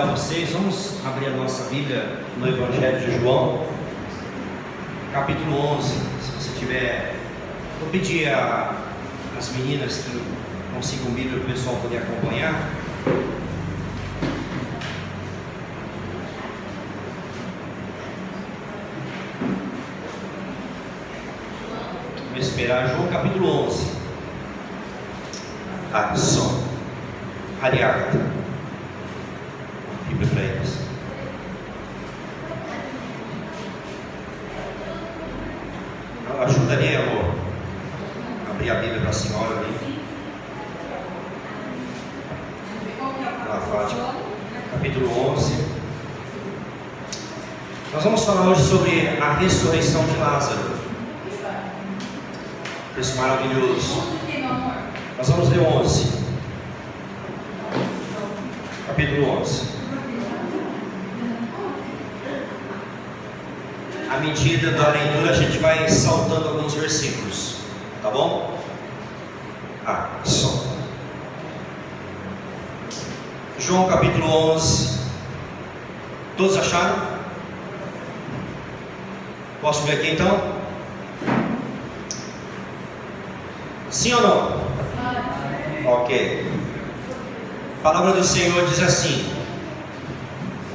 convidar vocês, vamos abrir a nossa Bíblia no Evangelho de João, capítulo 11. Se você tiver, vou pedir às meninas que consigam Bíblia para o pessoal poder acompanhar. Vamos esperar. João capítulo 11. Som. Ariarta. Bíblia para eles. Ajuda ali, amor. Abrir a Bíblia para a senhora ali. Fátima. Capítulo 11. Nós vamos falar hoje sobre a ressurreição de Lázaro. Isso maravilhoso. Nós vamos ler 11. Capítulo 11. À medida da leitura, a gente vai saltando alguns versículos, tá bom? Só. João capítulo 11. Todos acharam? Posso ver aqui então? Sim ou não? Ok. A palavra do Senhor diz assim: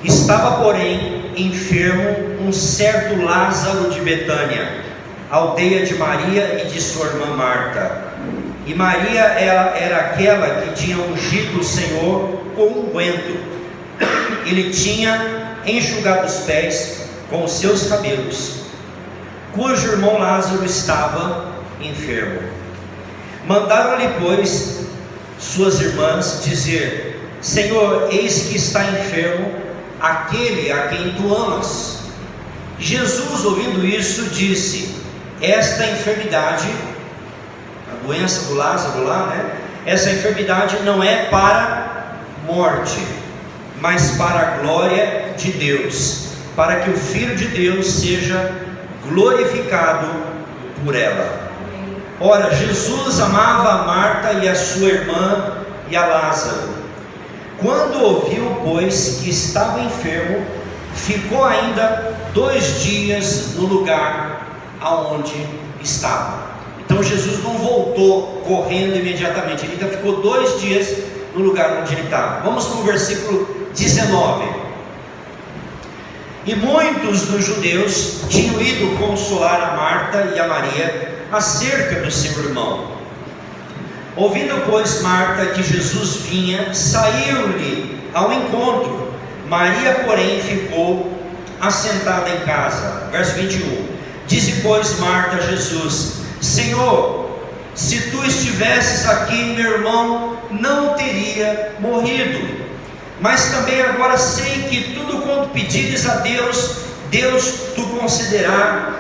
estava, porém, enfermo um certo Lázaro de Betânia, aldeia de Maria e de sua irmã Marta. E Maria era aquela que tinha ungido o Senhor com unguento. Ele tinha enxugado os pés com os seus cabelos, cujo irmão Lázaro estava enfermo. Mandaram-lhe, pois, suas irmãs dizer: Senhor, eis que está enfermo aquele a quem tu amas. Jesus, ouvindo isso, disse: esta enfermidade, a doença do Lázaro lá, essa enfermidade não é para morte, mas para a glória de Deus, para que o Filho de Deus seja glorificado por ela. Ora, Jesus amava a Marta e a sua irmã e a Lázaro. Quando ouviu, pois, que estava enfermo, ficou ainda 2 dias no lugar aonde estava. Então Jesus não voltou correndo imediatamente, ele ainda ficou 2 dias no lugar onde ele estava. Vamos para o versículo 19. E muitos dos judeus tinham ido consolar a Marta e a Maria acerca do seu irmão. Ouvindo, pois, Marta que Jesus vinha, saiu-lhe ao encontro. Maria, porém, ficou assentada em casa. Verso 21. Disse, pois, Marta a Jesus: Senhor, se tu estivesses aqui, meu irmão não teria morrido. Mas também agora sei que tudo quanto pedires a Deus, Deus tu concederá.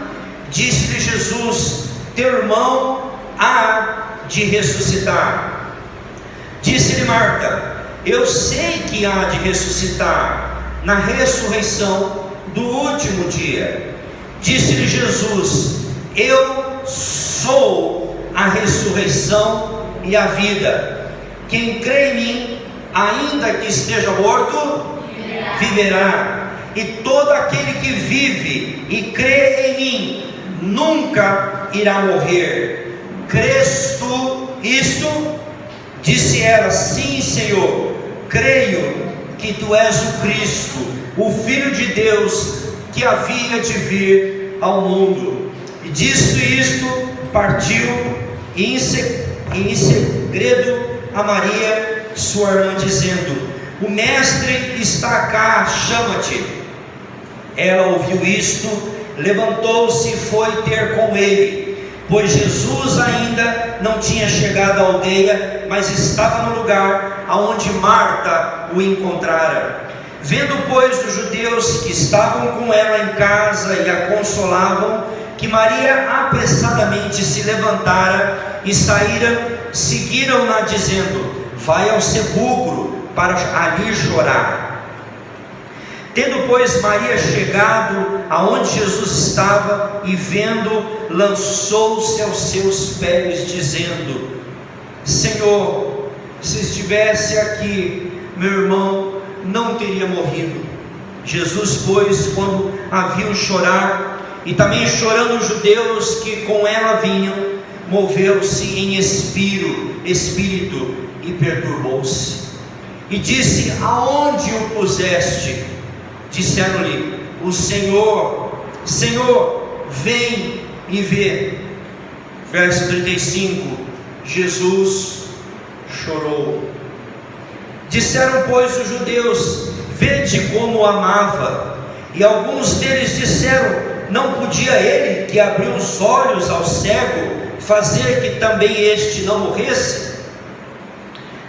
Disse-lhe Jesus: teu irmão há de ressuscitar. Disse-lhe Marta: eu sei que há de ressuscitar na ressurreição do último dia. Disse-lhe Jesus: eu sou a ressurreição e a vida. Quem crê em mim, ainda que esteja morto, viverá. E todo aquele que vive e crê em mim nunca irá morrer. Crês tu isto? Disse ela: sim, Senhor, creio que tu és o Cristo, o Filho de Deus, que havia de vir ao mundo. E dito isto, partiu e em segredo a Maria, sua irmã, dizendo: o mestre está cá, chama-te. Ela ouviu isto, levantou-se e foi ter com ele, pois Jesus ainda não tinha chegado à aldeia, mas estava no lugar aonde Marta o encontrara. Vendo, pois, os judeus que estavam com ela em casa e a consolavam, que Maria apressadamente se levantara e seguiram-na, dizendo: vai ao sepulcro para ali chorar. Tendo, pois, Maria chegado aonde Jesus estava e vendo, lançou-se aos seus pés, dizendo: Senhor, se estivesse aqui, meu irmão não teria morrido. Jesus, pois, quando a viu chorar, e também chorando os judeus que com ela vinham, moveu-se em espírito e perturbou-se. E disse: aonde o puseste? Disseram-lhe: o Senhor, vem e vê. Verso 35, Jesus chorou. Disseram, pois, os judeus: vede como o amava. E alguns deles disseram: não podia ele, que abriu os olhos ao cego, fazer que também este não morresse?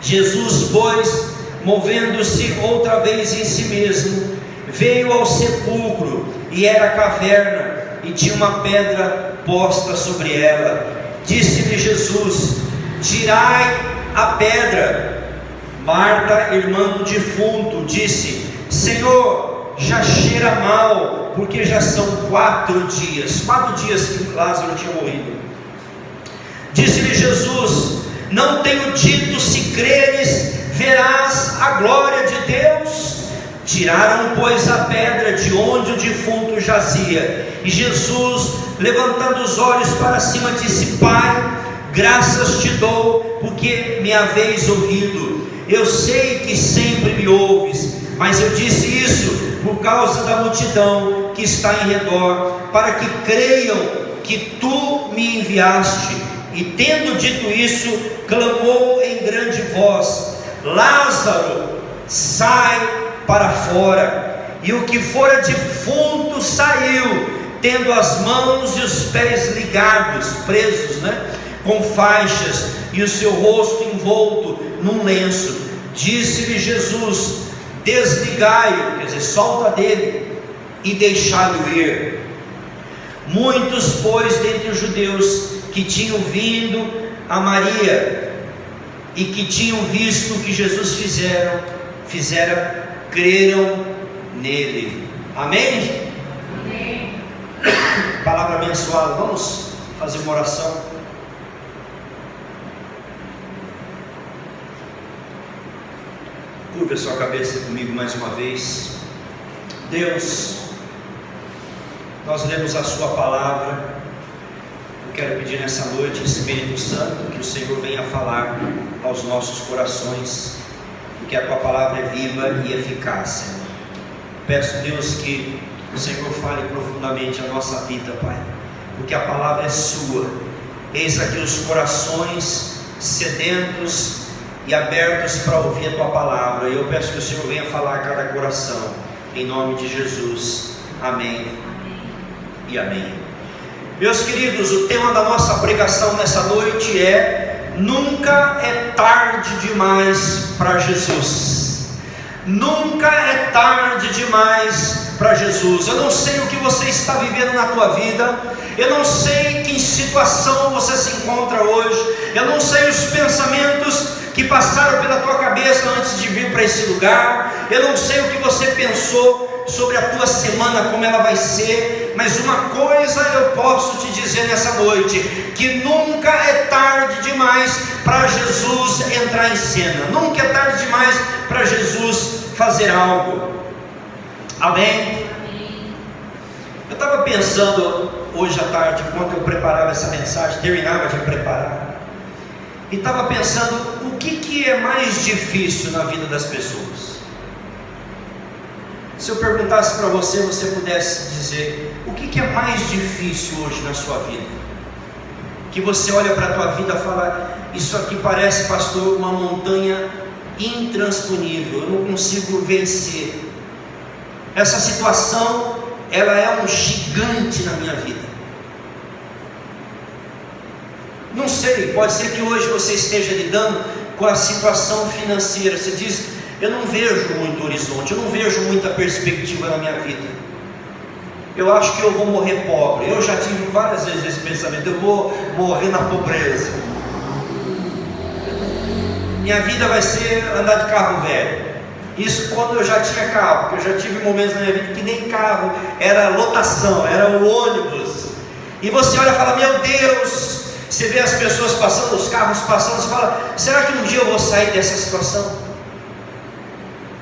Jesus, pois, movendo-se outra vez em si mesmo, veio ao sepulcro, e era caverna, e tinha uma pedra posta sobre ela. Disse-lhe Jesus: tirai a pedra. Marta, irmã do defunto, disse: Senhor, já cheira mal, porque já são 4 dias que Lázaro tinha morrido. Disse-lhe Jesus: não tenho dito, se creres, verás a glória de Deus? Tiraram, pois, a pedra de onde o defunto jazia. E Jesus, levantando os olhos para cima, disse: Pai, graças te dou, porque me haveis ouvido. Eu sei que sempre me ouves, mas eu disse isso por causa da multidão que está em redor, para que creiam que tu me enviaste. E tendo dito isso, clamou em grande voz: Lázaro, sai para fora. E o que fora defunto saiu, tendo as mãos e os pés ligados, presos, com faixas, e o seu rosto envolto num lenço. Disse-lhe Jesus: desligai-o, quer dizer, solta dele, e deixai-o ir. Muitos, pois, dentre os judeus que tinham vindo a Maria e que tinham visto o que Jesus fizera, creram nele. Amém? Amém. Palavra abençoada. Vamos fazer uma oração. Curva a sua cabeça comigo mais uma vez. Deus, nós lemos a sua palavra. Eu quero pedir nessa noite, Espírito Santo, que o Senhor venha falar aos nossos corações, porque a tua palavra é viva e eficaz, Senhor. Peço, Deus, que o Senhor fale profundamente a nossa vida, Pai, porque a palavra é sua. Eis aqui os corações sedentos e abertos para ouvir a tua palavra, e eu peço que o Senhor venha falar a cada coração, em nome de Jesus. Amém, e amém. Meus queridos, o tema da nossa pregação nessa noite é: nunca é tarde demais para Jesus. Nunca é tarde demais para Jesus. Eu não sei o que você está vivendo na tua vida, eu não sei em que situação você se encontra hoje, eu não sei os pensamentos que passaram pela tua cabeça antes de vir para esse lugar, eu não sei o que você pensou sobre a tua semana, como ela vai ser, mas uma coisa eu posso te dizer nessa noite: que nunca é tarde demais para Jesus entrar em cena, nunca é tarde demais para Jesus fazer algo. Amém? Eu estava pensando hoje à tarde, enquanto eu preparava essa mensagem, terminava de preparar, e estava pensando: o que é mais difícil na vida das pessoas? Se eu perguntasse para você, você pudesse dizer: o que é mais difícil hoje na sua vida? Que você olha para a tua vida e fala: isso aqui parece, pastor, uma montanha intransponível, eu não consigo vencer. Essa situação, ela é um gigante na minha vida. Não sei, pode ser que hoje você esteja lidando com a situação financeira. Você diz: eu não vejo muito horizonte, eu não vejo muita perspectiva na minha vida. Eu acho que eu vou morrer pobre. Eu já tive várias vezes esse pensamento: eu vou morrer na pobreza. Minha vida vai ser andar de carro velho. Isso quando eu já tinha carro, porque eu já tive momentos na minha vida que nem carro, era lotação, era o ônibus. E você olha e fala: meu Deus. Você vê as pessoas passando, os carros passando, você fala: será que um dia eu vou sair dessa situação?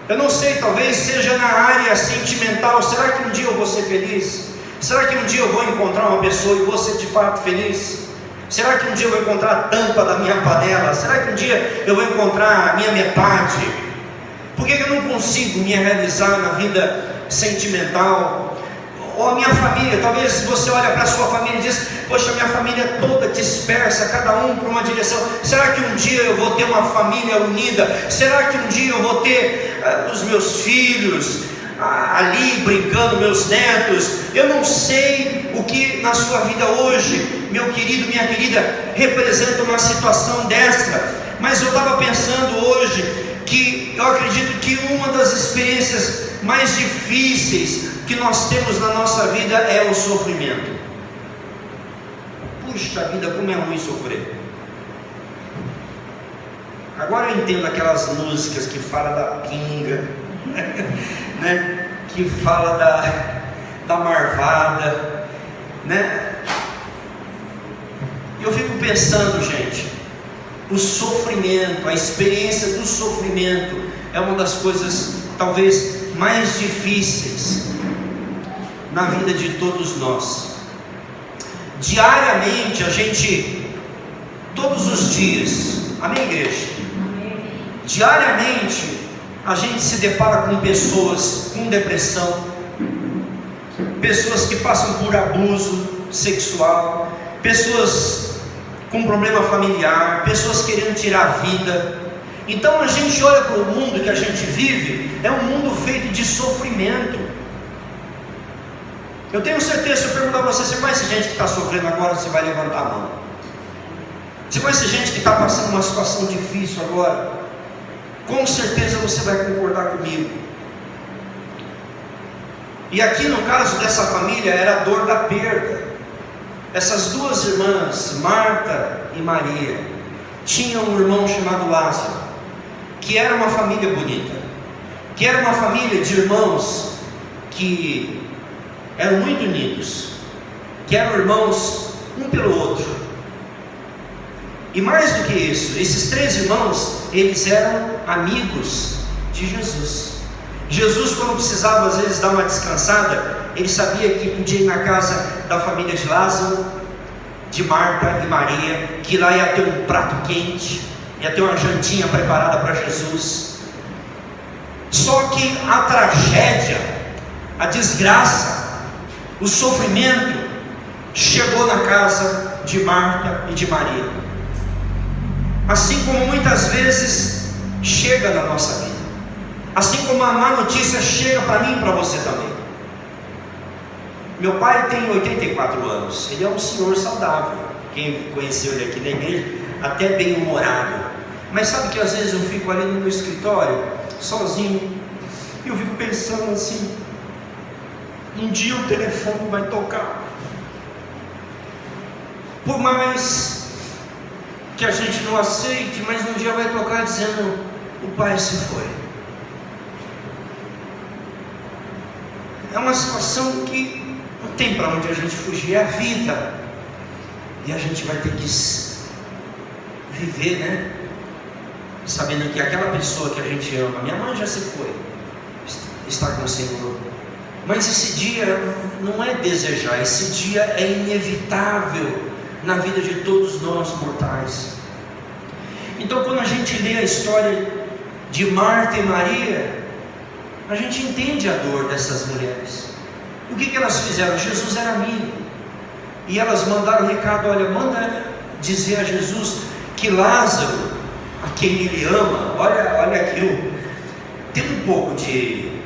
Eu não sei, talvez seja na área sentimental. Será que um dia eu vou ser feliz? Será que um dia eu vou encontrar uma pessoa e vou ser de fato feliz? Será que um dia eu vou encontrar a tampa da minha panela? Será que um dia eu vou encontrar a minha metade? Por que eu não consigo me realizar na vida sentimental? Ou a minha família, talvez você olha para a sua família e diz: poxa, minha família é toda dispersa, cada um para uma direção. Será que um dia eu vou ter uma família unida? Será que um dia eu vou ter os meus filhos ali brincando, meus netos? Eu não sei o que na sua vida hoje, meu querido, minha querida, representa uma situação dessa, mas eu estava pensando hoje que eu acredito que uma das experiências mais difíceis que nós temos na nossa vida é o sofrimento. Puxa vida, como é ruim sofrer. Agora eu entendo aquelas músicas que falam da pinga, né? Que fala da marvada, né? Eu fico pensando, gente, o sofrimento, a experiência do sofrimento é uma das coisas talvez mais difíceis na vida de todos nós. Diariamente a gente, todos os dias, amém, igreja? Diariamente a gente se depara com pessoas com depressão, pessoas que passam por abuso sexual, pessoas com problema familiar, pessoas querendo tirar a vida. Então a gente olha para o mundo que a gente vive, é um mundo feito de sofrimento. Eu tenho certeza, se eu perguntar a você: você conhece gente que está sofrendo agora? Você vai levantar a mão. Você conhece gente que está passando uma situação difícil agora? Com certeza você vai concordar comigo. E aqui no caso dessa família era a dor da perda. Essas duas irmãs, Marta e Maria, tinham um irmão chamado Lázaro, que era uma família bonita, que era uma família de irmãos que eram muito unidos, que eram irmãos um pelo outro. E mais do que isso, esses três irmãos, eles eram amigos de Jesus. Jesus, quando precisava às vezes dar uma descansada, ele sabia que podia ir na casa da família de Lázaro, de Marta e Maria, que lá ia ter um prato quente, ia ter uma jantinha preparada para Jesus. Só que a tragédia, a desgraça, o sofrimento chegou na casa de Marta e de Maria, assim como muitas vezes chega na nossa vida, assim como a má notícia chega para mim e para você também. Meu pai tem 84 anos, ele é um senhor saudável, quem conheceu ele aqui na igreja, até bem humorado, mas sabe que às vezes eu fico ali no meu escritório, sozinho, e eu fico pensando assim: um dia o telefone vai tocar, por mais que a gente não aceite, mas um dia vai tocar dizendo: o pai se foi. É uma situação que não tem para onde a gente fugir, é a vida, e a gente vai ter que viver, né? Sabendo que aquela pessoa que a gente ama, minha mãe já se foi, está com o Senhor, mas esse dia não é desejar, esse dia é inevitável na vida de todos nós mortais. Então, quando a gente lê a história de Marta e Maria, a gente entende a dor dessas mulheres. O que elas fizeram? Jesus era amigo, e elas mandaram o recado: olha, manda dizer a Jesus que Lázaro, a quem ele ama, olha aquilo, tem um pouco de,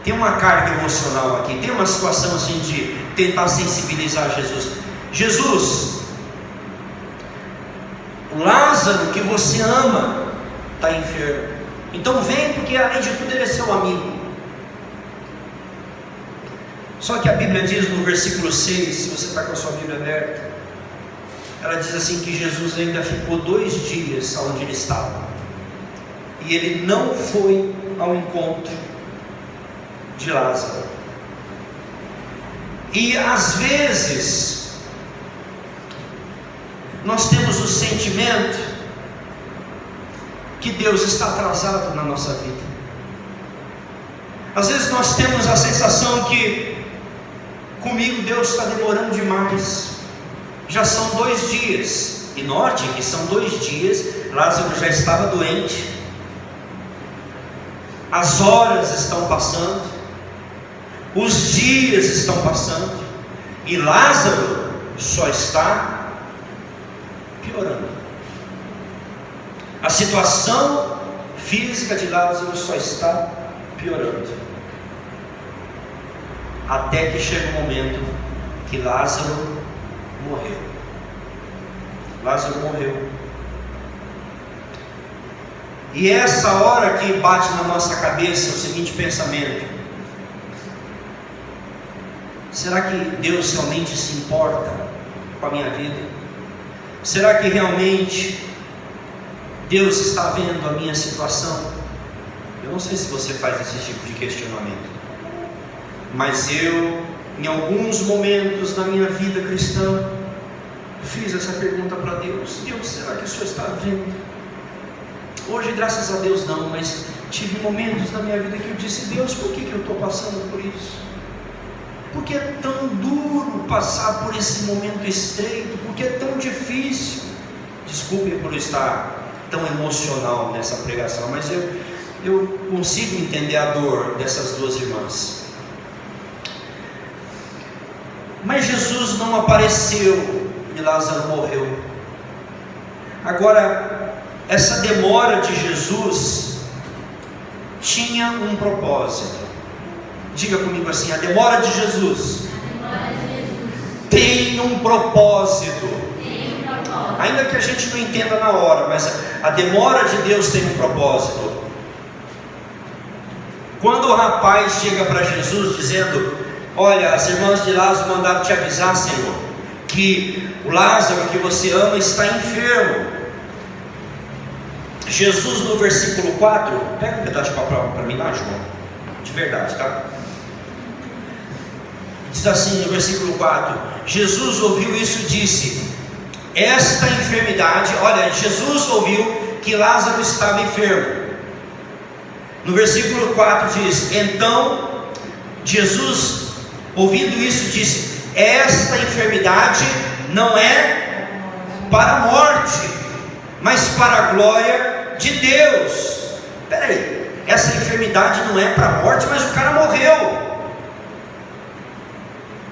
tem uma carga emocional aqui, tem uma situação assim de tentar sensibilizar Jesus. Jesus, o Lázaro que você ama está enfermo, então vem, porque além de tudo ele é seu amigo. Só que a Bíblia diz no versículo 6, se você está com a sua Bíblia aberta, ela diz assim que Jesus ainda ficou 2 dias onde ele estava, e ele não foi ao encontro de Lázaro. E às vezes nós temos o sentimento que Deus está atrasado na nossa vida. Às vezes nós temos a sensação que comigo Deus está demorando demais. Já são 2 dias, e note que são 2 dias, Lázaro já estava doente, as horas estão passando, os dias estão passando, e Lázaro só está piorando. A situação física de Lázaro só está piorando, até que chega o momento que Lázaro morreu. Lázaro morreu. E é essa hora que bate na nossa cabeça o seguinte pensamento: será que Deus realmente se importa com a minha vida? Será que realmente Deus está vendo a minha situação? Eu não sei se você faz esse tipo de questionamento, mas eu, em alguns momentos da minha vida cristã, fiz essa pergunta para Deus: Deus, será que o Senhor está vendo? Hoje, graças a Deus, não, mas tive momentos na minha vida que eu disse: Deus, por que eu estou passando por isso? Por que é tão duro passar por esse momento estreito? Por que é tão difícil? Desculpe por estar tão emocional nessa pregação, mas eu consigo entender a dor dessas 2 irmãs. Mas Jesus não apareceu e Lázaro morreu. Agora, essa demora de Jesus tinha um propósito. Diga comigo assim: a demora de Jesus tem um propósito. Ainda que a gente não entenda na hora, mas a demora de Deus tem um propósito. Quando o rapaz chega para Jesus dizendo: olha, as irmãs de Lázaro mandaram te avisar, Senhor, que o Lázaro que você ama está enfermo. Jesus, no versículo 4, pega um pedaço de papel para mim lá, João, de verdade, tá? Diz assim no versículo 4: Jesus ouviu isso e disse: esta enfermidade, olha, Jesus ouviu que Lázaro estava enfermo. No versículo 4 diz: então Jesus, ouvindo isso, disse: esta enfermidade não é para a morte, mas para a glória de Deus. Espera aí, essa enfermidade não é para a morte, mas o cara morreu.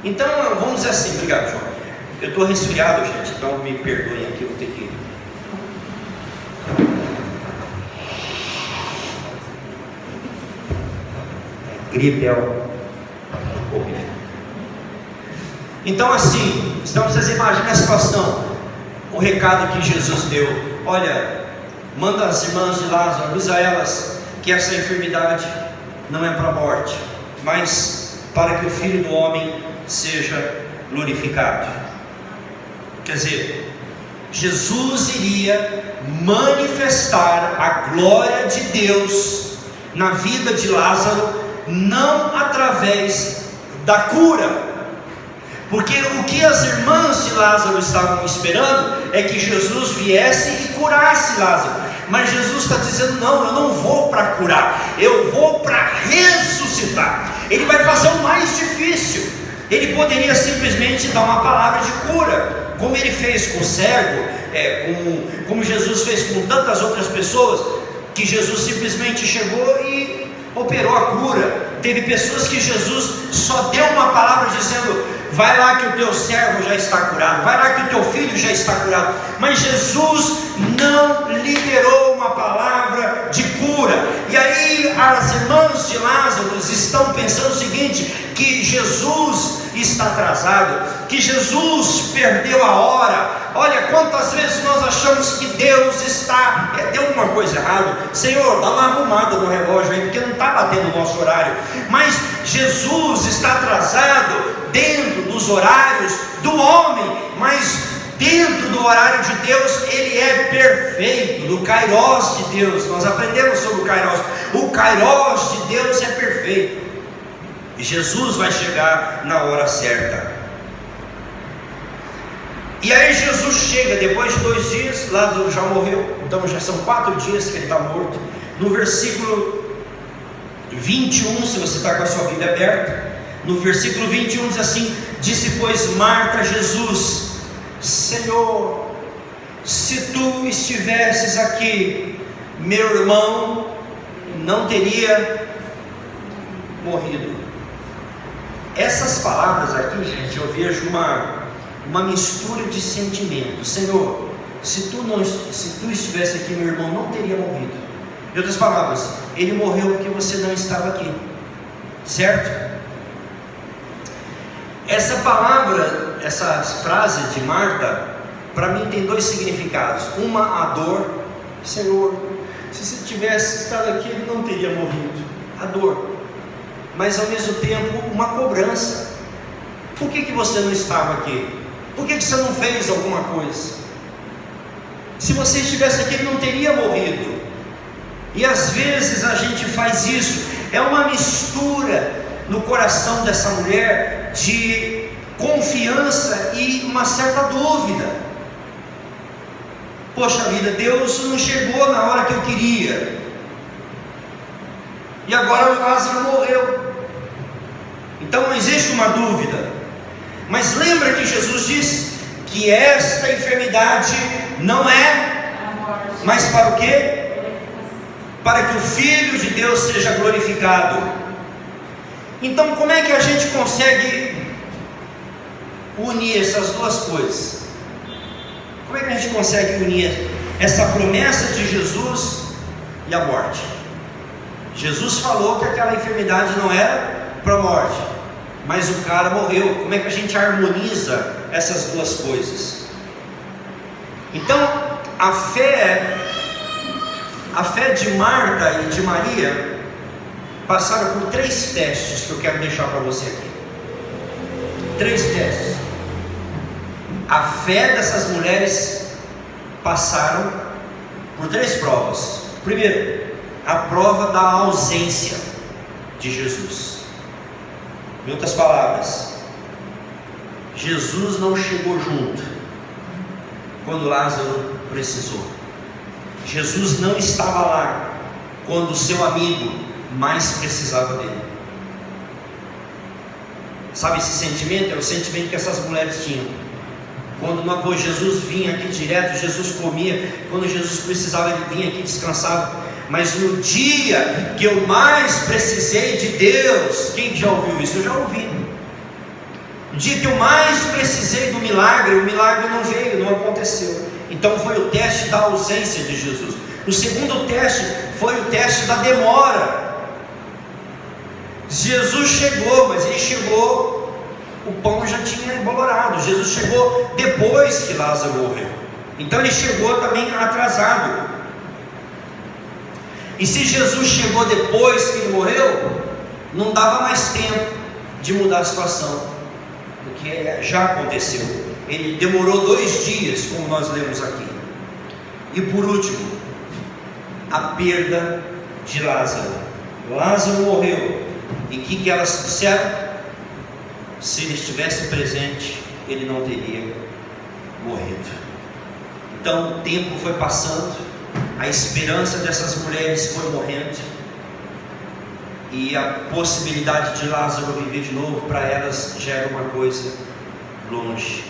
Então vamos dizer assim, obrigado, João. Eu estou resfriado, gente, então me perdoem aqui, eu vou ter que... Gripe é horrível. Então assim, então vocês imaginem a situação. O recado que Jesus deu: olha, manda as irmãs de Lázaro, avisa elas que essa enfermidade não é para a morte, mas para que o Filho do Homem seja glorificado. Quer dizer, Jesus iria manifestar a glória de Deus na vida de Lázaro, não através da cura, porque o que as irmãs de Lázaro estavam esperando é que Jesus viesse e curasse Lázaro. Mas Jesus está dizendo: não, eu não vou para curar, eu vou para ressuscitar. Ele vai fazer o mais difícil. Ele poderia simplesmente dar uma palavra de cura, como ele fez com o cego, como Jesus fez com tantas outras pessoas, que Jesus simplesmente chegou e operou a cura. Teve pessoas que Jesus só deu uma palavra dizendo: vai lá que o teu servo já está curado, vai lá que o teu filho já está curado. Mas Jesus não liberou uma palavra de cura. E aí as irmãs de Lázaro estão pensando o seguinte: que Jesus está atrasado, que Jesus perdeu a hora. Olha, quantas vezes nós achamos que Deus está, deu alguma coisa errada, Senhor, dá uma arrumada no relógio aí, porque não está batendo o nosso horário. Mas Jesus está atrasado dentro dos horários do homem, mas dentro do horário de Deus ele é perfeito, do Kairos de Deus. Nós aprendemos sobre o Kairos. O Kairos de Deus é perfeito, e Jesus vai chegar na hora certa. E aí Jesus chega, depois de 2 dias, Lázaro já morreu, então já são 4 dias que ele está morto. No versículo 21, se você está com a sua Bíblia aberta, no versículo 21 diz assim: disse pois Marta a Jesus: Senhor, se tu estivesses aqui, meu irmão não teria morrido. Essas palavras aqui, gente, eu vejo uma mistura de sentimentos. Senhor, se tu estivesse aqui, meu irmão não teria morrido. Em outras palavras, ele morreu porque você não estava aqui, certo? Essa palavra, essa frase de Marta, para mim tem dois significados. Uma, a dor. Senhor, se você tivesse estado aqui, ele não teria morrido. A dor. Mas ao mesmo tempo, uma cobrança. Por que você não estava aqui? Por que você não fez alguma coisa? Se você estivesse aqui, ele não teria morrido. E às vezes a gente faz isso. É uma mistura no coração dessa mulher de confiança e uma certa dúvida. Poxa vida, Deus não chegou na hora que eu queria, e agora o Lázaro morreu. Então não existe uma dúvida. Mas lembra que Jesus disse que esta enfermidade não é, mas para o quê? Para que o Filho de Deus seja glorificado. Então como é que a gente consegue unir essas duas coisas? Como é que a gente consegue unir essa promessa de Jesus e a morte? Jesus falou que aquela enfermidade não era para a morte, mas o cara morreu. Como é que a gente harmoniza essas duas coisas? Então a fé de Marta e de Maria passaram por 3 testes que eu quero deixar para você aqui. 3 testes. A fé dessas mulheres passaram por 3 provas. Primeiro, a prova da ausência de Jesus. Em outras palavras, Jesus não chegou junto quando Lázaro precisou. Jesus não estava lá quando o seu amigo mais precisava dele. Sabe esse sentimento? É o sentimento que essas mulheres tinham. Quando não foi, Jesus vinha aqui direto, Jesus comia. Quando Jesus precisava, ele vinha aqui, descansava. Mas no dia que eu mais precisei de Deus, quem já ouviu isso? Eu já ouvi. No dia que eu mais precisei do milagre, o milagre não veio, não aconteceu. Então foi o teste da ausência de Jesus. O segundo teste foi o teste da demora. Jesus chegou, mas ele chegou, o pão já tinha embolorado. Jesus chegou depois que Lázaro morreu. Então ele chegou também atrasado. E se Jesus chegou depois que ele morreu, não dava mais tempo de mudar a situação, porque já aconteceu. Ele demorou 2 dias, como nós lemos aqui. E por último, a perda de Lázaro. Lázaro morreu. E o que elas disseram? Se ele estivesse presente, ele não teria morrido. Então o tempo foi passando, a esperança dessas mulheres foi morrendo, e a possibilidade de Lázaro viver de novo para elas já era uma coisa longe.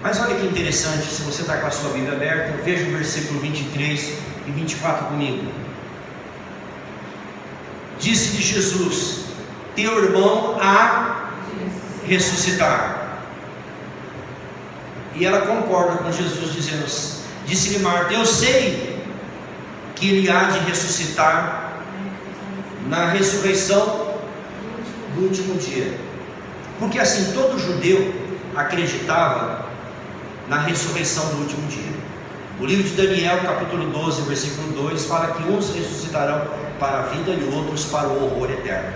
Mas olha que interessante, se você está com a sua Bíblia aberta, veja o versículo 23 e 24 comigo. Disse-lhe Jesus: teu irmão há ressuscitar. E ela concorda com Jesus, dizendo: disse-lhe Marta, eu sei que ele há de ressuscitar na ressurreição do último dia. Porque assim, todo judeu acreditava na ressurreição do último dia. O livro de Daniel, capítulo 12, versículo 2, fala que uns ressuscitarão para a vida e outros para o horror eterno.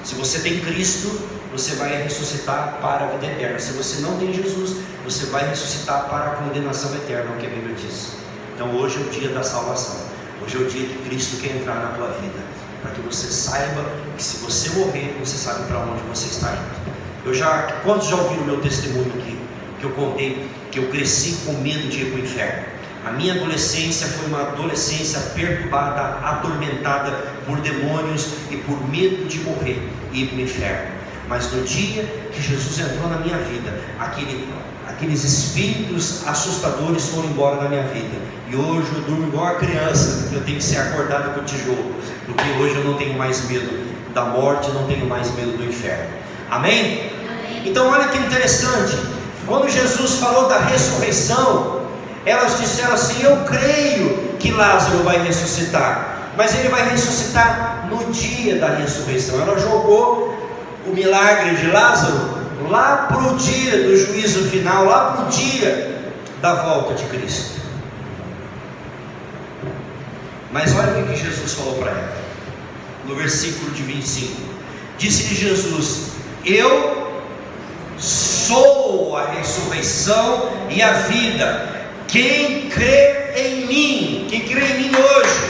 Se você tem Cristo, você vai ressuscitar para a vida eterna. Se você não tem Jesus, você vai ressuscitar para a condenação eterna, é o que a Bíblia diz. Então hoje é o dia da salvação. Hoje é o dia que Cristo quer entrar na tua vida, para que você saiba que se você morrer, você sabe para onde você está indo. Quantos já ouviram o meu testemunho aqui? Que eu contei que eu cresci com medo de ir para o inferno. A minha adolescência foi uma adolescência perturbada, atormentada por demônios e por medo de morrer e ir para o inferno. Mas no dia que Jesus entrou na minha vida, aqueles espíritos assustadores foram embora da minha vida. E hoje eu durmo igual a criança, porque eu tenho que ser acordado com o tijolo. Porque hoje eu não tenho mais medo da morte, não tenho mais medo do inferno. Amém? Então olha que interessante. Quando Jesus falou da ressurreição, elas disseram assim: eu creio que Lázaro vai ressuscitar, mas ele vai ressuscitar no dia da ressurreição. Ela jogou o milagre de Lázaro lá para o dia do juízo final, lá para o dia da volta de Cristo. Mas olha o que Jesus falou para ela, no versículo de 25: disse-lhe Jesus: eu sou a ressurreição e a vida. Quem crê em mim, quem crê em mim hoje,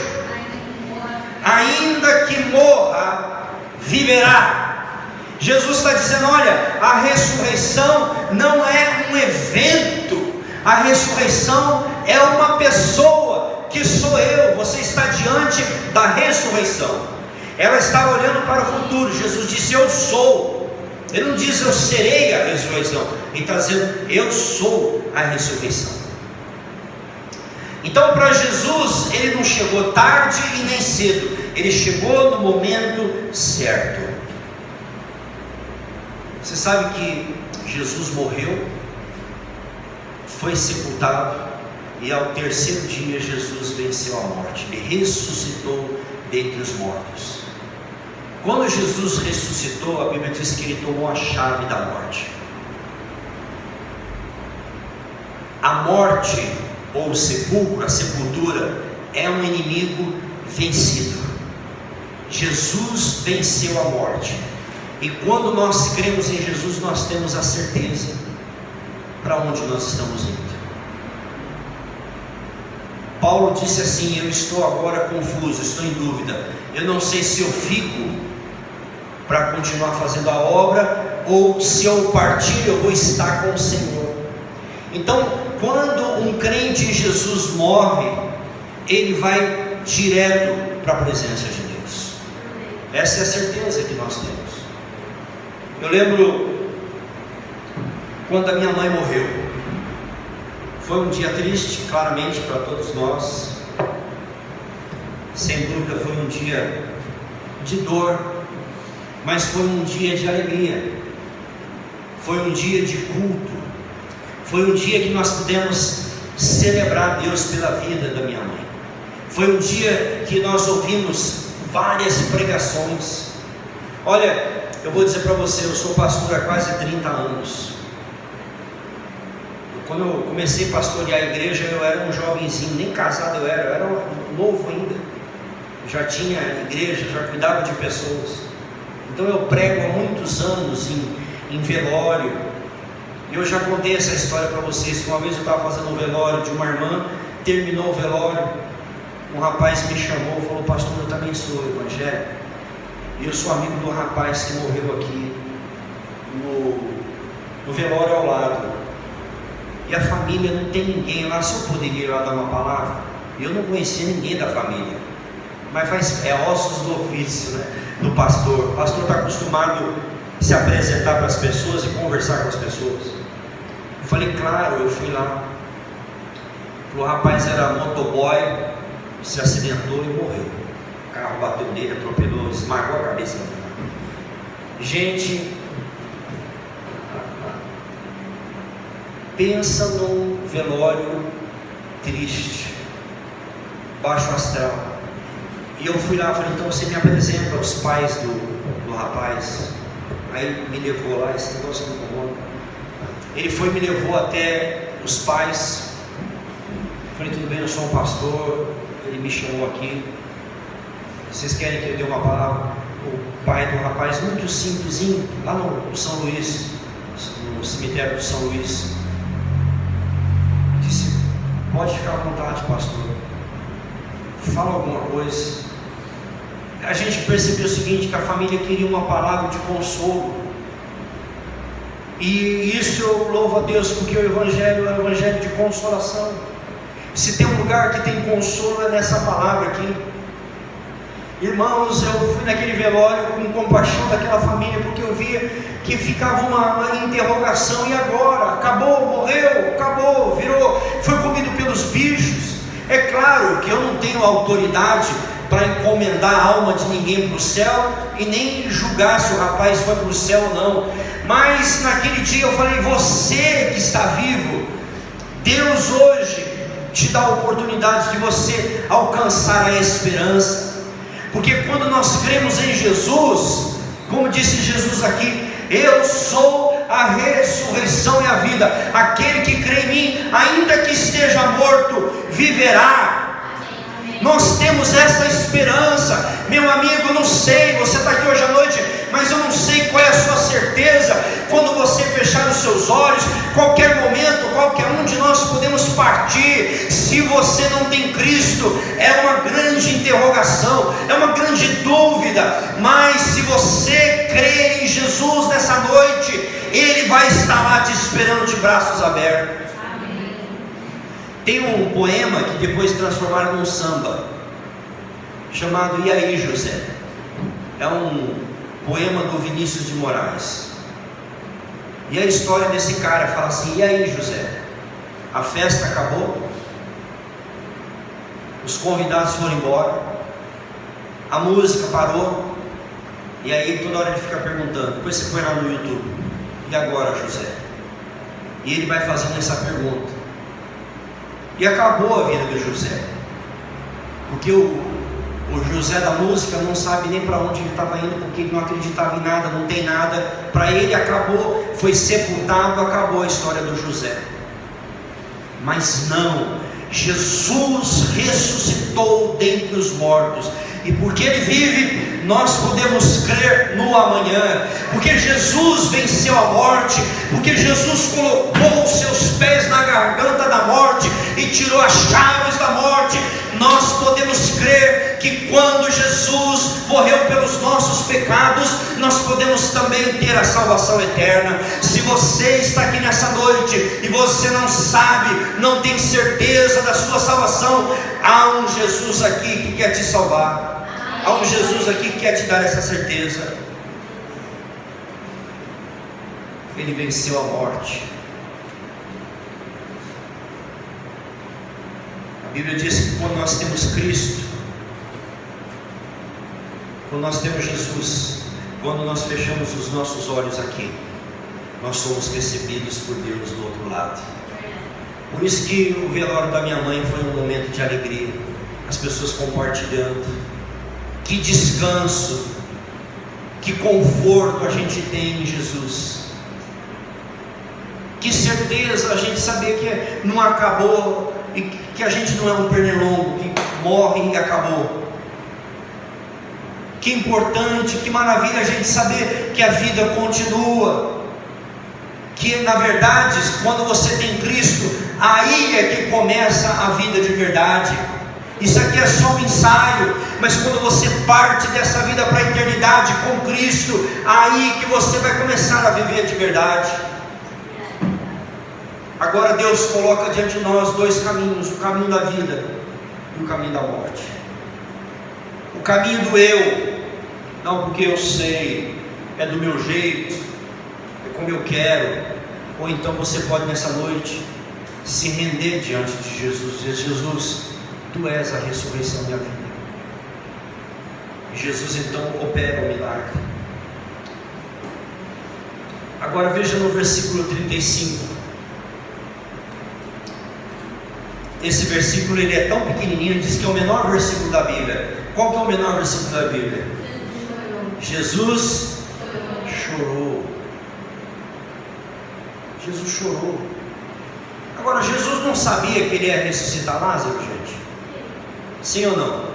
ainda que morra, viverá. Jesus está dizendo: olha, a ressurreição não é um evento, a ressurreição é uma pessoa, que sou eu. Você está diante da ressurreição. Ela está olhando para o futuro. Jesus disse: eu sou. Ele não diz eu serei a ressurreição, ele está dizendo eu sou a ressurreição. Então, para Jesus, ele não chegou tarde e nem cedo, ele chegou no momento certo. Você sabe que Jesus morreu, foi sepultado, e ao terceiro dia Jesus venceu a morte, ele ressuscitou dentre os mortos. Quando Jesus ressuscitou, a Bíblia diz que ele tomou a chave da morte. A morte, ou o sepulcro, a sepultura, é um inimigo vencido. Jesus venceu a morte. E quando nós cremos em Jesus, nós temos a certeza para onde nós estamos indo. Paulo disse assim: eu estou agora confuso, estou em dúvida, eu não sei se eu fico para continuar fazendo a obra, ou se eu partir eu vou estar com o Senhor. Então, quando um crente em Jesus morre, ele vai direto para a presença de Deus. Essa é a certeza que nós temos. Eu lembro quando a minha mãe morreu. Foi um dia triste, claramente, para todos nós. Sem dúvida foi um dia de dor, mas foi um dia de alegria. Foi um dia de culto. Foi um dia que nós pudemos celebrar Deus pela vida da minha mãe. Foi um dia que nós ouvimos várias pregações. Olha, eu vou dizer para você, eu sou pastor há quase 30 anos. Quando eu comecei a pastorear a igreja, eu era um jovenzinho, nem casado eu era novo ainda. Já tinha igreja, já cuidava de pessoas. Então eu prego há muitos anos em velório. Eu já contei essa história para vocês, que uma vez eu estava fazendo um velório de uma irmã, terminou o velório, um rapaz me chamou e falou: pastor, eu também sou evangélico, e eu sou amigo do rapaz que morreu aqui no velório ao lado, e a família não tem ninguém lá, se eu poderia ir lá dar uma palavra. Eu não conhecia ninguém da família, mas é ossos do ofício, né, do pastor. O pastor está acostumado a se apresentar para as pessoas e conversar com as pessoas. Eu falei: claro. Eu fui lá. O rapaz era motoboy, se acidentou e morreu. O carro bateu nele, atropelou, esmagou a cabeça dele. Gente, pensa num velório triste, baixo astral. E eu fui lá e falei: então você me apresenta aos pais do rapaz. Aí ele me levou lá, esse negócio me incomoda. Ele foi e me levou até os pais. Falei: tudo bem, eu sou um pastor. Ele me chamou aqui. Vocês querem que eu dê uma palavra? O pai do rapaz, muito simplesinho, lá no São Luís, no cemitério do São Luís, disse: pode ficar à vontade, pastor, fala alguma coisa. A gente percebeu o seguinte, que a família queria uma palavra de consolo. E isso eu louvo a Deus, porque o Evangelho é um Evangelho de consolação. Se tem um lugar que tem consolo é nessa palavra aqui. Irmãos, eu fui naquele velório com compaixão daquela família, porque eu via que ficava uma interrogação: e agora? Acabou, morreu, acabou, virou, foi comido pelos bichos. É claro que eu não tenho autoridade para encomendar a alma de ninguém para o céu e nem julgar se o rapaz foi para o céu ou não, mas naquele dia eu falei: você que está vivo, Deus hoje te dá a oportunidade de você alcançar a esperança. Porque quando nós cremos em Jesus, como disse Jesus aqui: eu sou a ressurreição e a vida, aquele que crê em mim, ainda que esteja morto, viverá. Nós temos essa esperança, meu amigo. Não sei, você está aqui hoje à noite, mas eu não sei qual é a sua certeza. Quando você fechar os seus olhos, qualquer momento, qualquer um de nós podemos partir. Se você não tem Cristo, é uma grande interrogação, é uma grande dúvida. Mas se você crer em Jesus nessa noite, Ele vai estar lá te esperando de braços abertos. Tem um poema que depois transformaram num samba, chamado E aí, José? É um poema do Vinícius de Moraes. E a história desse cara fala assim: e aí, José? A festa acabou, os convidados foram embora, a música parou, e aí toda hora ele fica perguntando. Depois você põe lá no YouTube: e agora, José? E ele vai fazendo essa pergunta. E acabou a vida do José, porque o José da música não sabe nem para onde ele estava indo, porque ele não acreditava em nada, não tem nada. Para ele acabou, foi sepultado, acabou a história do José. Mas não, Jesus ressuscitou dentre os mortos, e porque Ele vive, nós podemos crer no amanhã. Porque Jesus venceu a morte, porque Jesus colocou os seus pés na garganta da morte e tirou as chaves da morte, nós podemos crer que quando Jesus morreu pelos nossos pecados, nós podemos também ter a salvação eterna. Se você está aqui nessa noite e você não sabe, não tem certeza da sua salvação, há um Jesus aqui que quer te salvar. Há um Jesus aqui que quer te dar essa certeza. Ele venceu a morte. A Bíblia diz que quando nós temos Cristo, quando nós temos Jesus, quando nós fechamos os nossos olhos aqui, nós somos recebidos por Deus do outro lado. Por isso que o velório da minha mãe foi um momento de alegria, as pessoas compartilhando. Que descanso, que conforto a gente tem em Jesus. Que certeza a gente saber que não acabou, e que a gente não é um pernilongo que morre e acabou. Que importante, que maravilha a gente saber que a vida continua. Que na verdade, quando você tem Cristo, aí é que começa a vida de verdade. Isso aqui é só um ensaio, mas quando você parte dessa vida para a eternidade com Cristo, aí que você vai começar a viver de verdade. Agora Deus coloca diante de nós dois caminhos: o caminho da vida e o caminho da morte. O caminho do eu, não porque eu sei, é do meu jeito, é como eu quero. Ou então você pode nessa noite se render diante de Jesus, dizer: Jesus, Tu és a ressurreição da minha vida. E Jesus então opera o milagre. Agora veja no versículo 35. Esse versículo ele é tão pequenininho, diz que é o menor versículo da Bíblia. Qual que é o menor versículo da Bíblia? Jesus chorou. Jesus chorou. Agora, Jesus não sabia que ele ia ressuscitar Lázaro, gente? Sim ou não?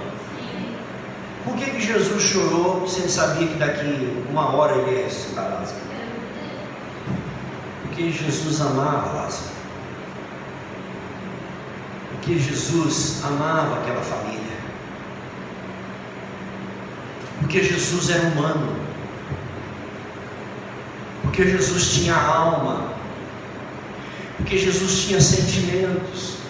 Por que Jesus chorou se ele sabia que daqui uma hora ele ia ressuscitar Lázaro? Porque Jesus amava Lázaro. Porque Jesus amava aquela família. Porque Jesus era humano. Porque Jesus tinha alma. Porque Jesus tinha sentimentos.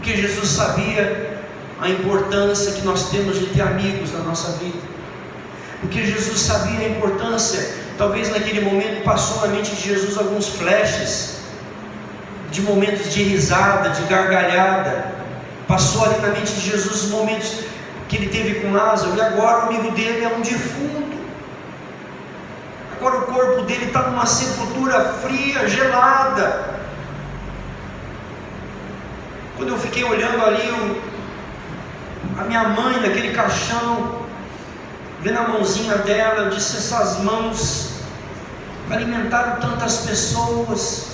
Porque Jesus sabia a importância que nós temos de ter amigos na nossa vida. Porque Jesus sabia a importância, talvez naquele momento passou na mente de Jesus alguns flashes, de momentos de risada, de gargalhada. Passou ali na mente de Jesus os momentos que ele teve com Lázaro, e agora o amigo dele é um defunto. Agora o corpo dele está numa sepultura fria, gelada. Quando eu fiquei olhando ali a minha mãe naquele caixão, vendo a mãozinha dela, eu disse: essas mãos alimentaram tantas pessoas,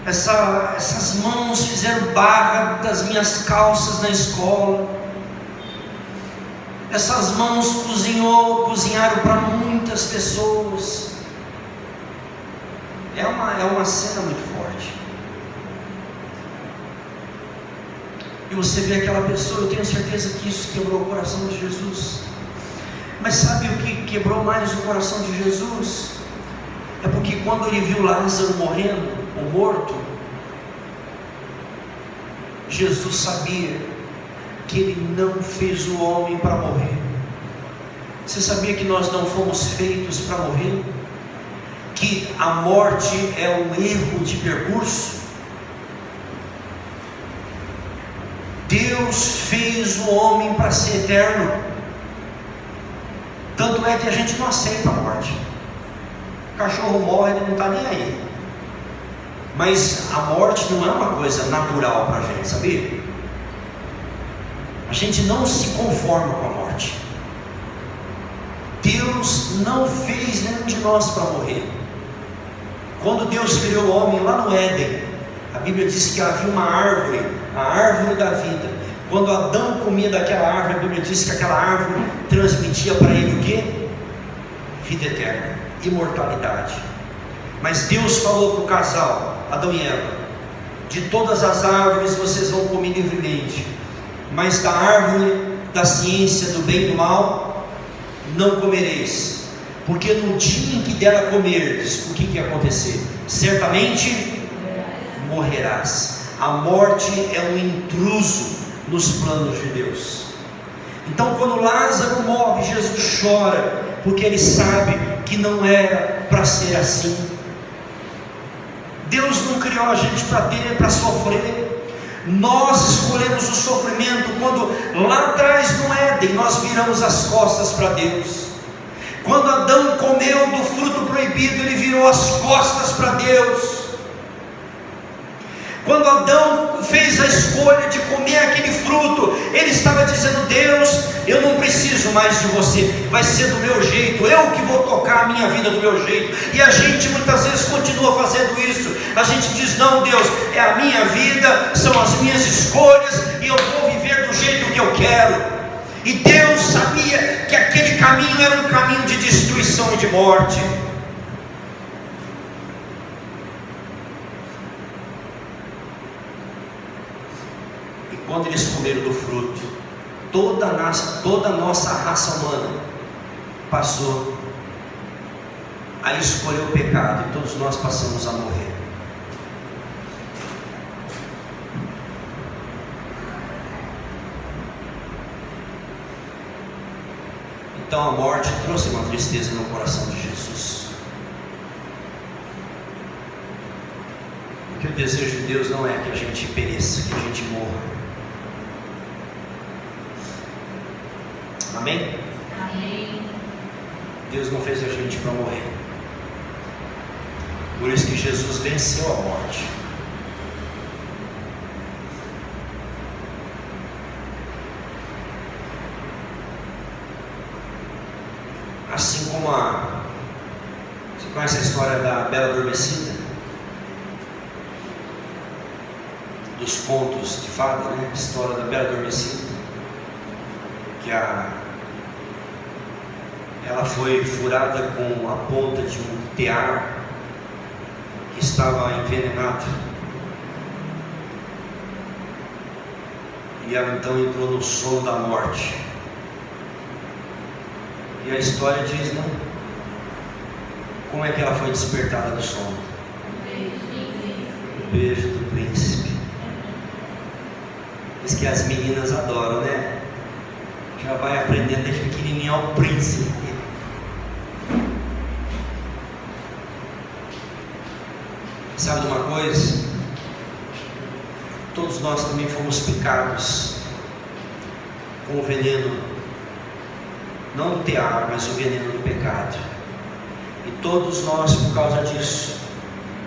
essas mãos fizeram barra das minhas calças na escola, essas mãos cozinharam para muitas pessoas. É uma cena muito forte. E você vê aquela pessoa, eu tenho certeza que isso quebrou o coração de Jesus. Mas sabe o que quebrou mais o coração de Jesus? É porque quando ele viu Lázaro morrendo, ou morto, Jesus sabia que ele não fez o homem para morrer. Você sabia que nós não fomos feitos para morrer? Que a morte é um erro de percurso? Deus fez o homem para ser eterno. Tanto é que a gente não aceita a morte. O cachorro morre, ele não está nem aí. Mas a morte não é uma coisa natural para a gente, sabia? A gente não se conforma com a morte. Deus não fez nenhum de nós para morrer. Quando Deus criou o homem lá no Éden, a Bíblia diz que havia uma árvore, a árvore da vida. Quando Adão comia daquela árvore, a Bíblia diz que aquela árvore transmitia para ele o quê? Vida eterna, imortalidade. Mas Deus falou para o casal, Adão e Eva: de todas as árvores vocês vão comer livremente, mas da árvore da ciência do bem e do mal não comereis, porque no dia em que dela comerdes, o que ia acontecer? Certamente morrerás. A morte é um intruso nos planos de Deus. Então quando Lázaro morre, Jesus chora, porque ele sabe que não era para ser assim. Deus não criou a gente para sofrer. Nós escolhemos o sofrimento quando lá atrás no Éden nós viramos as costas para Deus. Quando Adão comeu do fruto proibido, ele virou as costas para Deus. Quando Adão fez a escolha de comer aquele fruto, ele estava dizendo: Deus, eu não preciso mais de você, vai ser do meu jeito, eu que vou tocar a minha vida do meu jeito. E a gente muitas vezes continua fazendo isso. A gente diz: não, Deus, é a minha vida, são as minhas escolhas, e eu vou viver do jeito que eu quero. E Deus sabia que aquele caminho era um caminho de destruição e de morte. Quando eles comeram do fruto, toda a nossa raça humana passou a escolher o pecado, e todos nós passamos a morrer. Então a morte trouxe uma tristeza no coração de Jesus. Porque o desejo de Deus não é que a gente pereça, que a gente morra. Amém? Amém. Deus não fez a gente para morrer. Por isso que Jesus venceu a morte. Assim como você conhece a história da Bela Adormecida? Dos contos de fada, né? A história da Bela Adormecida. Que ela foi furada com a ponta de um tear que estava envenenado, e ela então entrou no sono da morte. E a história diz, não? Como é que ela foi despertada do sono? O beijo do príncipe. Diz que as meninas adoram, né? Já vai aprendendo desde pequenininho ao príncipe. Sabe de uma coisa? Todos nós também fomos picados com o veneno, não do tear, mas o veneno do pecado. E todos nós, por causa disso,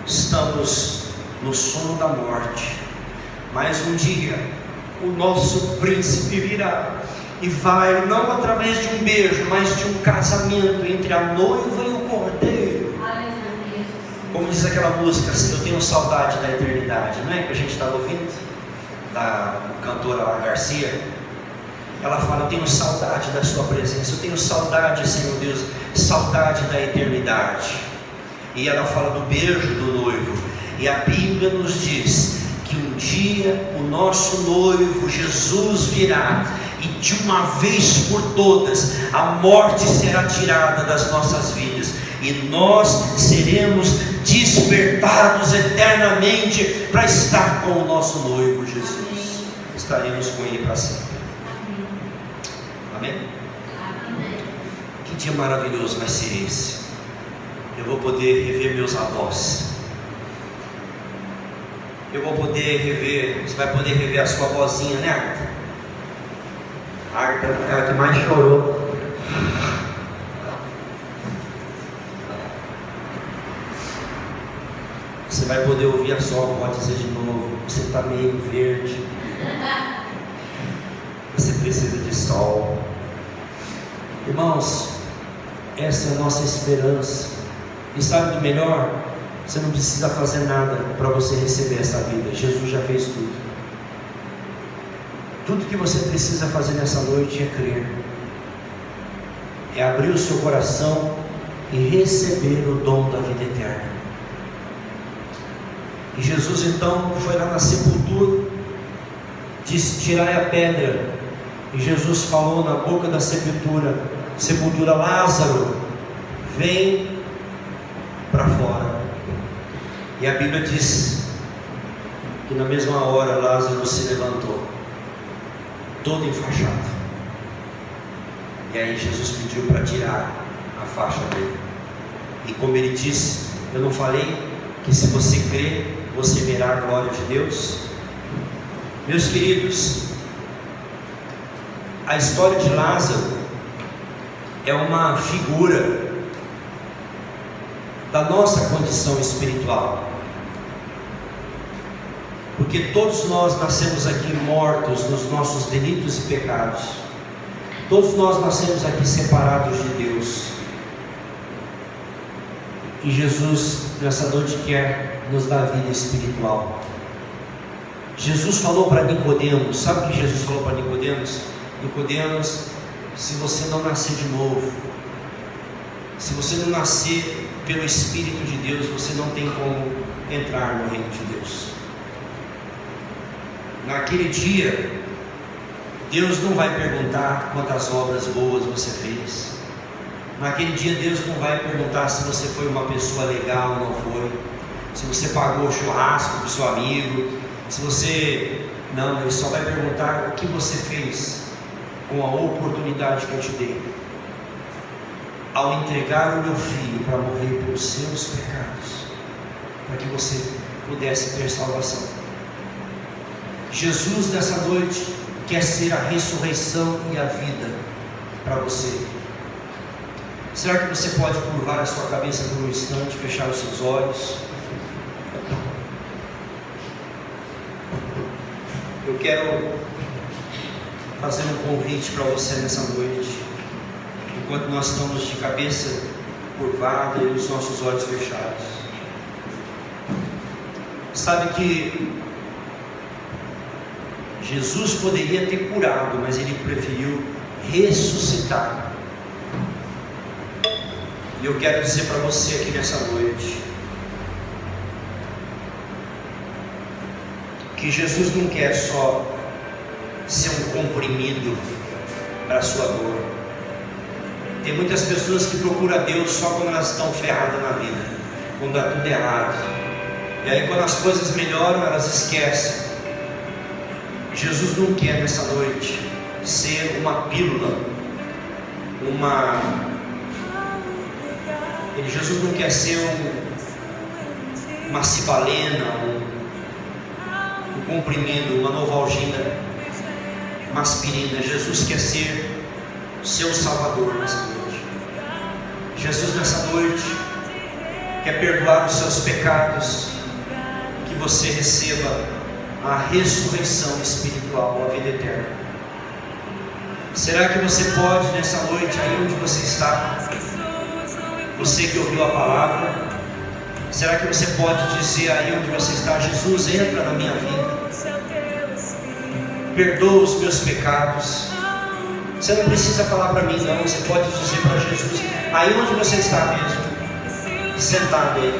estamos no sono da morte. Mas um dia, o nosso príncipe virá e vai, não através de um beijo, mas de um casamento entre a noiva e o cordeiro. Como diz aquela música, assim, eu tenho saudade da eternidade, não é? Que a gente estava ouvindo, da cantora lá, Garcia. Ela fala, eu tenho saudade da sua presença, eu tenho saudade, Senhor Deus, saudade da eternidade. E ela fala do beijo do noivo. E a Bíblia nos diz que um dia o nosso noivo Jesus virá, e de uma vez por todas a morte será tirada das nossas vidas, e nós seremos despertados eternamente para estar com o nosso noivo Jesus. Estaremos com ele para sempre. Amém? Que dia maravilhoso vai ser esse. Eu vou poder rever meus avós. Eu vou poder rever. Você vai poder rever a sua avózinha, né, Arta? A Arta é a que mais chorou. Você vai poder ouvir a sua avó dizer de novo: você está meio verde, você precisa de sol. Irmãos, essa é a nossa esperança. E sabe do melhor? Você não precisa fazer nada para você receber essa vida. Jesus já fez tudo. Tudo que você precisa fazer nessa noite é crer, é abrir o seu coração e receber o dom da vida eterna. E Jesus então foi lá na sepultura, disse: tirai a pedra. E Jesus falou na boca da sepultura: Lázaro, vem para fora. E a Bíblia diz que na mesma hora Lázaro se levantou, todo enfaixado. E aí Jesus pediu para tirar a faixa dele. E como ele disse, eu não falei que se você crer, você verá a glória de Deus? Meus queridos, a história de Lázaro é uma figura da nossa condição espiritual, porque todos nós nascemos aqui mortos nos nossos delitos e pecados. Todos nós nascemos aqui separados de Deus, e Jesus nessa noite quer nos dar vida espiritual. Jesus falou para Nicodemos, sabe o que Jesus falou para Nicodemos? Nicodemos, se você não nascer de novo, se você não nascer pelo Espírito de Deus, você não tem como entrar no reino de Deus. Naquele dia, Deus não vai perguntar quantas obras boas você fez. Naquele dia, Deus não vai perguntar se você foi uma pessoa legal ou não foi, se você pagou o churrasco para o seu amigo, se você... Não, Ele só vai perguntar o que você fez com a oportunidade que eu te dei, ao entregar o meu filho para morrer pelos seus pecados, para que você pudesse ter salvação. Jesus nessa noite quer ser a ressurreição e a vida para você. Será que você pode curvar a sua cabeça por um instante, fechar os seus olhos? Eu quero fazer um convite para você nessa noite, enquanto nós estamos de cabeça curvada e os nossos olhos fechados. Sabe que Jesus poderia ter curado, mas Ele preferiu ressuscitar. E eu quero dizer para você aqui nessa noite, que Jesus não quer só ser um comprimido para a sua dor. Tem muitas pessoas que procuram Deus só quando elas estão ferradas na vida, quando dá tudo errado. E aí quando as coisas melhoram, elas esquecem. Jesus não quer nessa noite ser uma pílula, Jesus não quer ser uma cibalena, um comprimido, uma novalgina, uma aspirina. Jesus quer ser o seu Salvador nessa noite. Jesus nessa noite quer perdoar os seus pecados, que você receba a ressurreição espiritual, a vida eterna. Será que você pode nessa noite, aí onde você está, você que ouviu a palavra, será que você pode dizer aí onde você está: Jesus, entra na minha vida, perdoa os meus pecados? Você não precisa falar para mim não, você pode dizer para Jesus, aí onde você está mesmo, sentado aí: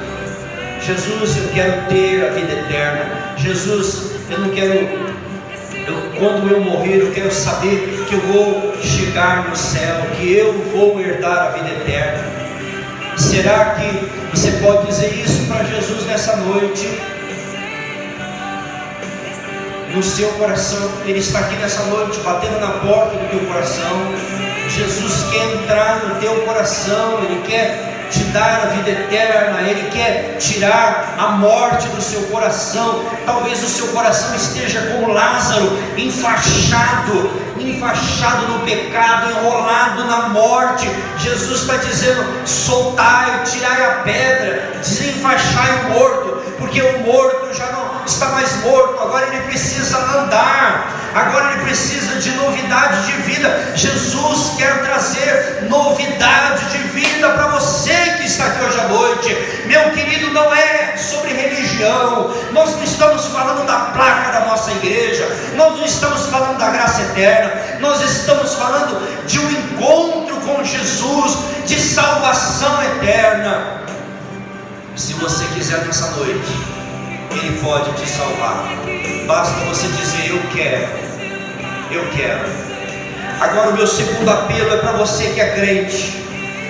Jesus, eu quero ter a vida eterna. Jesus, eu não quero, quando eu morrer, eu quero saber que eu vou chegar no céu, que eu vou herdar a vida eterna. Será que você pode dizer isso para Jesus nessa noite? No seu coração, Ele está aqui nessa noite, batendo na porta do teu coração. Jesus quer entrar no teu coração, Ele quer te dar a vida eterna, Ele quer tirar a morte do seu coração. Talvez o seu coração esteja como Lázaro, enfaixado no pecado, enrolado na morte. Jesus está dizendo: soltai, tirai a pedra, desenfaixai o morto, porque o morto já não está mais morto, agora ele precisa andar, agora ele precisa de novidade de vida. Jesus quer trazer novidade de vida para você que está aqui hoje à noite. Meu querido, não é sobre religião, nós não estamos falando da placa da nossa igreja, nós não estamos falando da graça eterna, nós estamos falando de um encontro com Jesus, de salvação eterna. Se você quiser nessa noite, Ele pode te salvar, basta você dizer: eu quero. Agora o meu segundo apelo é para você que é crente,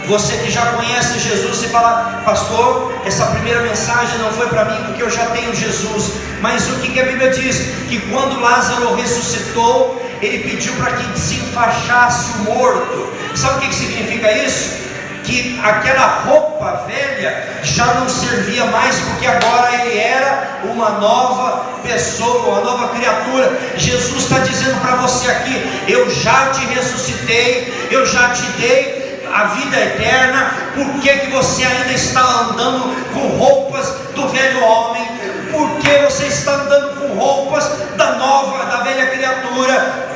você que já conhece Jesus. Você fala: pastor, essa primeira mensagem não foi para mim porque eu já tenho Jesus. Mas o que a Bíblia diz? Que quando Lázaro ressuscitou, ele pediu para que desenfaixasse o morto. Sabe o que significa isso? Que aquela roupa velha já não servia mais, porque agora ele era uma nova pessoa, uma nova criatura. Jesus está dizendo para você aqui: eu já te ressuscitei, eu já te dei a vida eterna. Por que você ainda está andando com roupas do velho homem? Por que você está andando com roupas da velha criatura?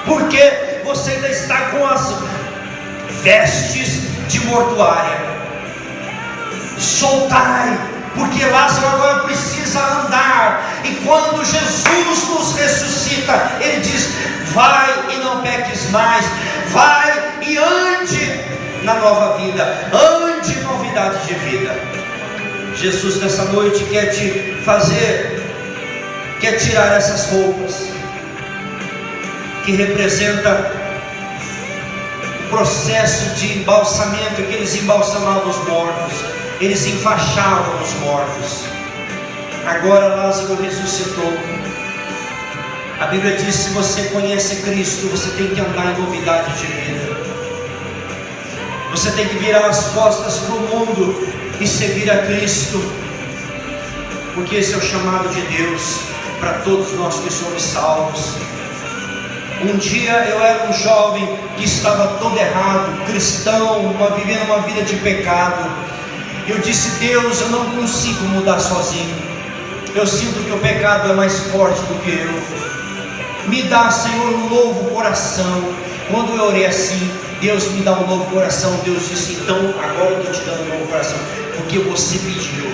Por que você ainda está com as vestes de mortuária? Soltai, porque Lázaro agora precisa andar. E quando Jesus nos ressuscita, Ele diz: vai e não peques mais, vai e ande na nova vida, ande em novidade de vida. Jesus nessa noite quer te quer tirar essas roupas que representa o processo de embalsamento, que eles embalsamavam os mortos, eles enfaixavam os mortos. Agora Lázaro ressuscitou. A Bíblia diz: se você conhece Cristo, você tem que andar em novidade de vida. Você tem que virar as costas para o mundo e seguir a Cristo, porque esse é o chamado de Deus para todos nós que somos salvos. Um dia eu era um jovem que estava todo errado, cristão, vivendo uma vida de pecado. Eu disse: Deus, eu não consigo mudar sozinho, eu sinto que o pecado é mais forte do que eu. Me dá, Senhor, um novo coração. Quando eu orei assim: Deus, me dá um novo coração. Deus disse: então agora eu estou te dando um novo coração, porque você pediu,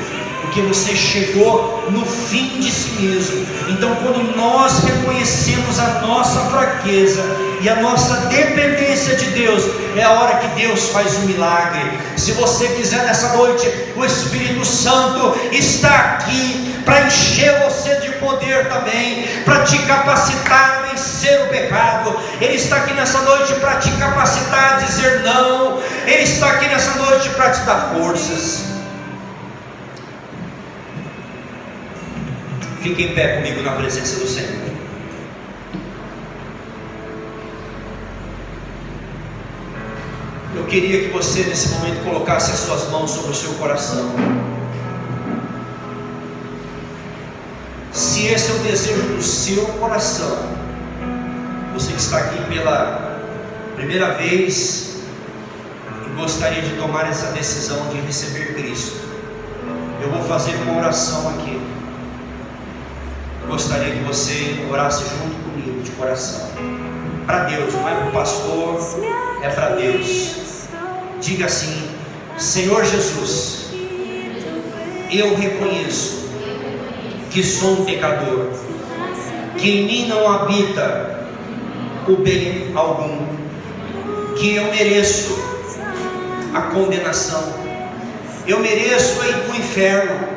porque você chegou no fim de si mesmo. Então quando nós reconhecemos a nossa fraqueza e a nossa dependência de Deus, é a hora que Deus faz um milagre. Se você quiser nessa noite, o Espírito Santo está aqui para encher você de poder também, para te capacitar a vencer o pecado. Ele está aqui nessa noite para te capacitar a dizer não. Ele está aqui nessa noite para te dar forças. Fique em pé comigo na presença do Senhor. Eu queria que você nesse momento colocasse as suas mãos sobre o seu coração. Se esse é o desejo do seu coração, você que está aqui pela primeira vez e gostaria de tomar essa decisão de receber Cristo, eu vou fazer uma oração aqui. Eu gostaria que você orasse junto comigo, de coração, para Deus, não é para o pastor, é para Deus. Diga assim: Senhor Jesus, eu reconheço que sou um pecador, que em mim não habita o bem algum, que eu mereço a condenação, eu mereço ir para o inferno,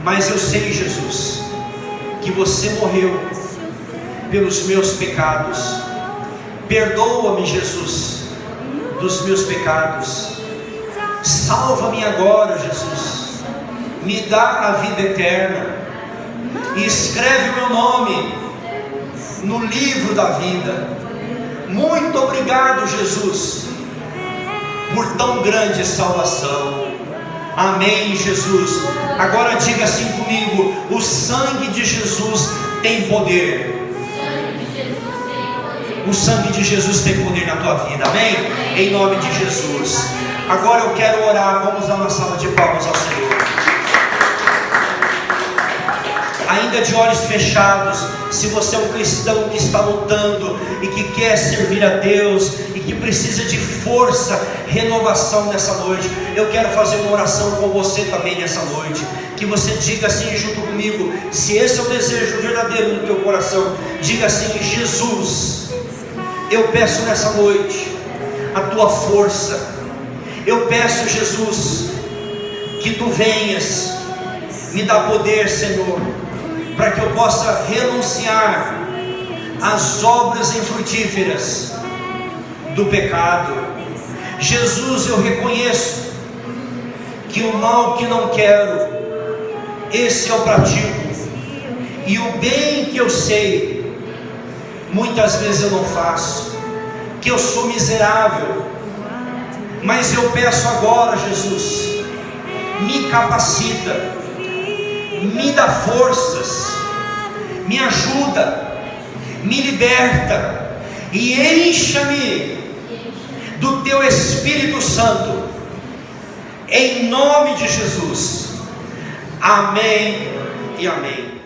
mas eu sei, Jesus, que você morreu pelos meus pecados. Perdoa-me, Jesus, dos meus pecados. Salva-me agora, Jesus. Me dá a vida eterna e escreve o meu nome no livro da vida. Muito obrigado, Jesus, por tão grande salvação. Amém, Jesus. Agora diga assim comigo: o sangue de Jesus tem poder. O sangue de Jesus tem poder na tua vida, amém? Em nome de Jesus. Agora eu quero orar. Vamos dar uma salva de palmas ao Senhor. Ainda de olhos fechados, se você é um cristão que está lutando e que quer servir a Deus e que precisa de força, renovação nessa noite, eu quero fazer uma oração com você também nessa noite. Que você diga assim junto comigo, se esse é o desejo verdadeiro no teu coração, diga assim: Jesus, eu peço nessa noite a tua força. Eu peço, Jesus, que tu venhas, me dá poder, Senhor, para que eu possa renunciar às obras infrutíferas do pecado. Jesus, eu reconheço que o mal que não quero, esse eu pratico, e o bem que eu sei, muitas vezes eu não faço, que eu sou miserável. Mas eu peço agora, Jesus, me capacita, me dá forças, me ajuda, me liberta e encha-me do teu Espírito Santo, em nome de Jesus. Amém e amém.